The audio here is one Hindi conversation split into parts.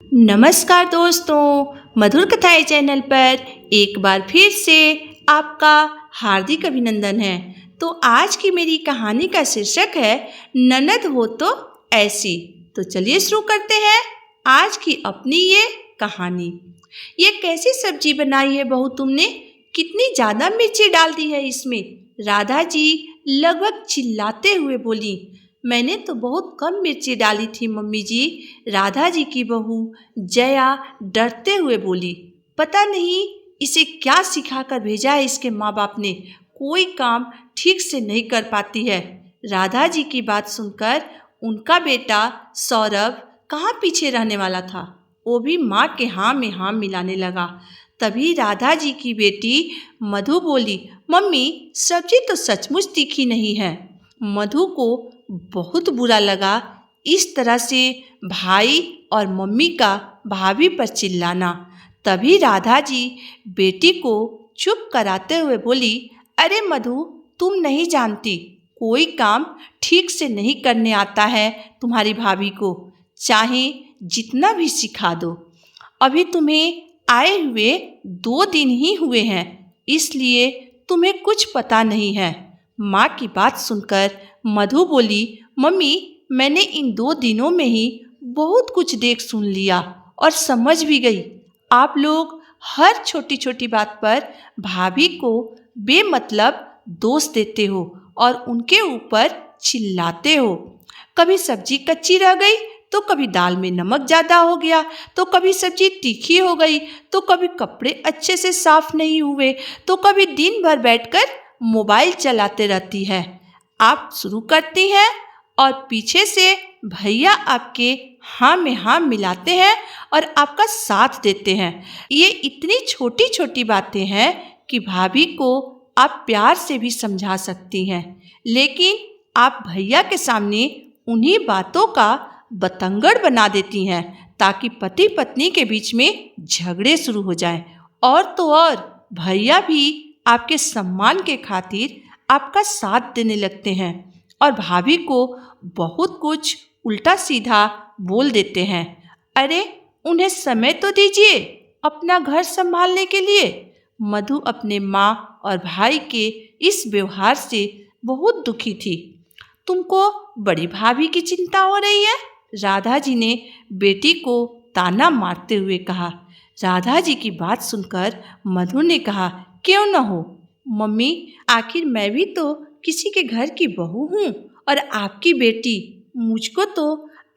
नमस्कार दोस्तों, मधुर कथाएं चैनल पर एक बार फिर से आपका हार्दिक अभिनंदन है। तो आज की मेरी कहानी का शीर्षक है ननद हो तो ऐसी। तो चलिए शुरू करते हैं आज की अपनी ये कहानी। ये कैसी सब्जी बनाई है बहू तुमने? कितनी ज़्यादा मिर्ची डाल दी है इसमें? राधा जी लगभग चिल्लाते हुए बोली। मैंने तो बहुत कम मिर्ची डाली थी मम्मी जी। राधा जी की बहू जया डरते हुए बोली। पता नहीं इसे क्या सिखाकर भेजा है इसके माँ बाप ने, कोई काम ठीक से नहीं कर पाती है। राधा जी की बात सुनकर उनका बेटा सौरभ कहाँ पीछे रहने वाला था, वो भी माँ के हाँ में हाँ मिलाने लगा। तभी राधा जी की बेटी मधु बोली, मम्मी सब्जी तो सचमुच तीखी नहीं है। मधु को बहुत बुरा लगा इस तरह से भाई और मम्मी का भाभी पर चिल्लाना। तभी राधा जी बेटी को चुप कराते हुए बोली, अरे मधु, तुम नहीं जानती, कोई काम ठीक से नहीं करने आता है तुम्हारी भाभी को, चाहे जितना भी सिखा दो। अभी तुम्हें आए हुए 2 दिन ही हुए हैं, इसलिए तुम्हें कुछ पता नहीं है। माँ की बात सुनकर मधु बोली, मम्मी मैंने इन 2 दिनों में ही बहुत कुछ देख सुन लिया और समझ भी गई। आप लोग हर छोटी छोटी बात पर भाभी को बेमतलब दोष देते हो और उनके ऊपर चिल्लाते हो। कभी सब्जी कच्ची रह गई तो कभी दाल में नमक ज़्यादा हो गया, तो कभी सब्जी तीखी हो गई, तो कभी कपड़े अच्छे से साफ नहीं हुए, तो कभी दिन भर बैठकर मोबाइल चलाते रहती है। आप शुरू करती हैं और पीछे से भैया आपके हाँ में हाँ मिलाते हैं और आपका साथ देते हैं। ये इतनी छोटी छोटी बातें हैं कि भाभी को आप प्यार से भी समझा सकती हैं, लेकिन आप भैया के सामने उन्हीं बातों का बतंगड़ बना देती हैं ताकि पति पत्नी के बीच में झगड़े शुरू हो जाएं। और तो और भैया भी आपके सम्मान के खातिर आपका साथ देने लगते हैं और भाभी को बहुत कुछ उल्टा सीधा बोल देते हैं। अरे उन्हें समय तो दीजिए अपना घर संभालने के लिए। मधु अपने माँ और भाई के इस व्यवहार से बहुत दुखी थी। तुमको बड़ी भाभी की चिंता हो रही है? राधा जी ने बेटी को ताना मारते हुए कहा। राधा जी की बात सुनकर मधु ने कहा, क्यों न हो मम्मी, आखिर मैं भी तो किसी के घर की बहू हूँ और आपकी बेटी। मुझको तो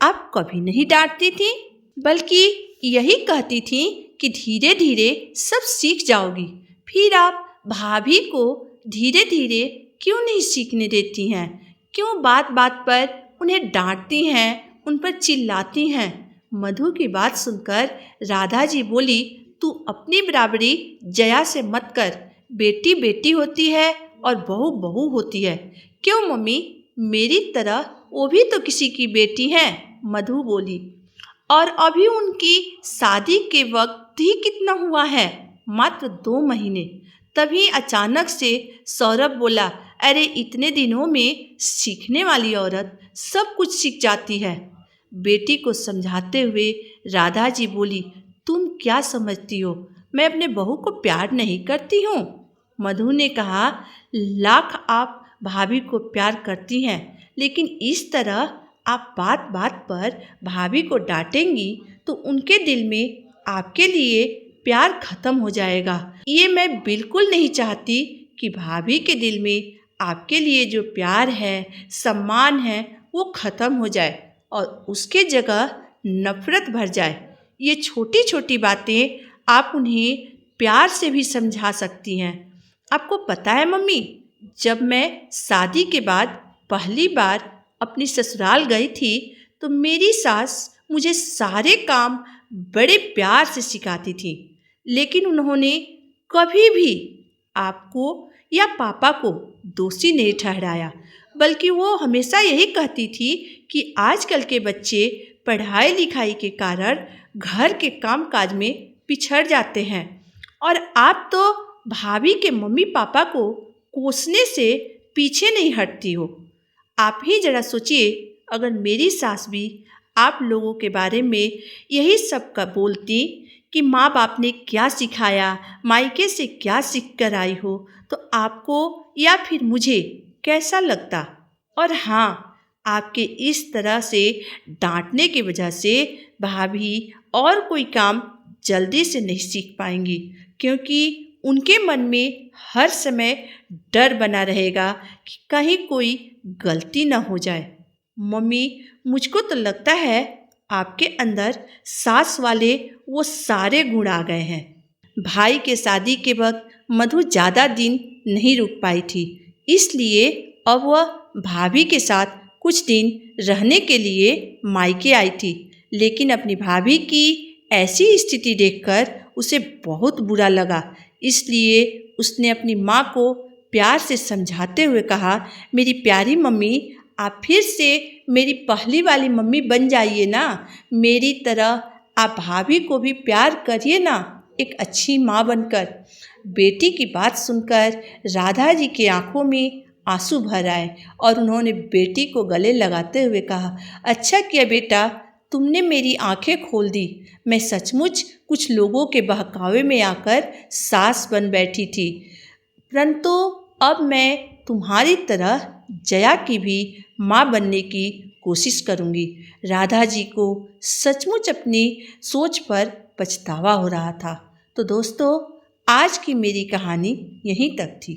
आप कभी नहीं डांटती थी, बल्कि यही कहती थी कि धीरे धीरे सब सीख जाओगी। फिर आप भाभी को धीरे धीरे क्यों नहीं सीखने देती हैं? क्यों बात बात पर उन्हें डांटती हैं, उन पर चिल्लाती हैं? मधु की बात सुनकर राधा जी बोली, तू अपनी बराबरी जया से मत कर। बेटी बेटी होती है और बहू बहू होती है। क्यों मम्मी, मेरी तरह वो भी तो किसी की बेटी हैं। मधु बोली, और अभी उनकी शादी के वक्त ही कितना हुआ है? मात्र 2 महीने। तभी अचानक से सौरभ बोला, अरे इतने दिनों में सीखने वाली औरत सब कुछ सीख जाती है। बेटी को समझाते हुए राधा जी बोली, तुम क्या समझती हो, मैं अपने बहू को प्यार नहीं करती हूँ? मधु ने कहा, लाख आप भाभी को प्यार करती हैं, लेकिन इस तरह आप बात बात पर भाभी को डांटेंगी तो उनके दिल में आपके लिए प्यार खत्म हो जाएगा। ये मैं बिल्कुल नहीं चाहती कि भाभी के दिल में आपके लिए जो प्यार है, सम्मान है, वो खत्म हो जाए और उसके जगह नफरत भर जाए। ये छोटी छोटी बातें आप उन्हें प्यार से भी समझा सकती हैं। आपको पता है मम्मी, जब मैं शादी के बाद पहली बार अपनी ससुराल गई थी तो मेरी सास मुझे सारे काम बड़े प्यार से सिखाती थी, लेकिन उन्होंने कभी भी आपको या पापा को दोषी नहीं ठहराया, बल्कि वो हमेशा यही कहती थी कि आजकल के बच्चे पढ़ाई लिखाई के कारण घर के कामकाज में पिछड़ जाते हैं और आप तो भाभी के मम्मी पापा को कोसने से पीछे नहीं हटती हो। आप ही जरा सोचिए, अगर मेरी सास भी आप लोगों के बारे में यही सब का बोलती कि माँ बाप ने क्या सिखाया, मायके से क्या सीख कर आई हो, तो आपको या फिर मुझे कैसा लगता। और हाँ, आपके इस तरह से डांटने की वजह से भाभी और कोई काम जल्दी से नहीं सीख पाएंगी, क्योंकि उनके मन में हर समय डर बना रहेगा कि कहीं कोई गलती ना हो जाए। मम्मी, मुझको तो लगता है आपके अंदर सास वाले वो सारे गुण आ गए हैं। भाई के शादी के वक्त मधु ज़्यादा दिन नहीं रुक पाई थी, इसलिए अब वह भाभी के साथ कुछ दिन रहने के लिए मायके आई थी। लेकिन अपनी भाभी की ऐसी स्थिति देखकर उसे बहुत बुरा लगा, इसलिए उसने अपनी माँ को प्यार से समझाते हुए कहा, मेरी प्यारी मम्मी, आप फिर से मेरी पहली वाली मम्मी बन जाइए ना। मेरी तरह आप भाभी को भी प्यार करिए ना, एक अच्छी माँ बनकर। बेटी की बात सुनकर राधा जी की आंखों में आंसू भर आए और उन्होंने बेटी को गले लगाते हुए कहा, अच्छा किया बेटा, तुमने मेरी आंखें खोल दी। मैं सचमुच कुछ लोगों के बहकावे में आकर सास बन बैठी थी, परंतु अब मैं तुम्हारी तरह जया की भी माँ बनने की कोशिश करूँगी। राधा जी को सचमुच अपनी सोच पर पछतावा हो रहा था। तो दोस्तों, आज की मेरी कहानी यहीं तक थी।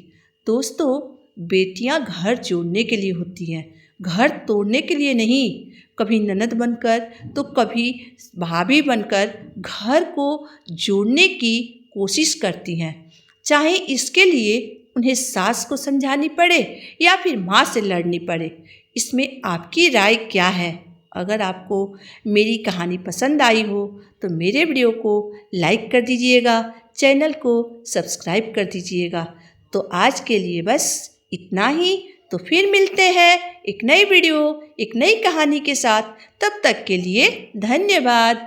दोस्तों, बेटियां घर जोड़ने के लिए होती हैं, घर तोड़ने के लिए नहीं। कभी ननद बनकर तो कभी भाभी बनकर घर को जोड़ने की कोशिश करती हैं, चाहे इसके लिए उन्हें सास को समझानी पड़े या फिर माँ से लड़नी पड़े। इसमें आपकी राय क्या है? अगर आपको मेरी कहानी पसंद आई हो तो मेरे वीडियो को लाइक कर दीजिएगा, चैनल को सब्सक्राइब कर दीजिएगा। तो आज के लिए बस इतना ही। तो फिर मिलते हैं एक नई वीडियो, एक नई कहानी के साथ। तब तक के लिए धन्यवाद।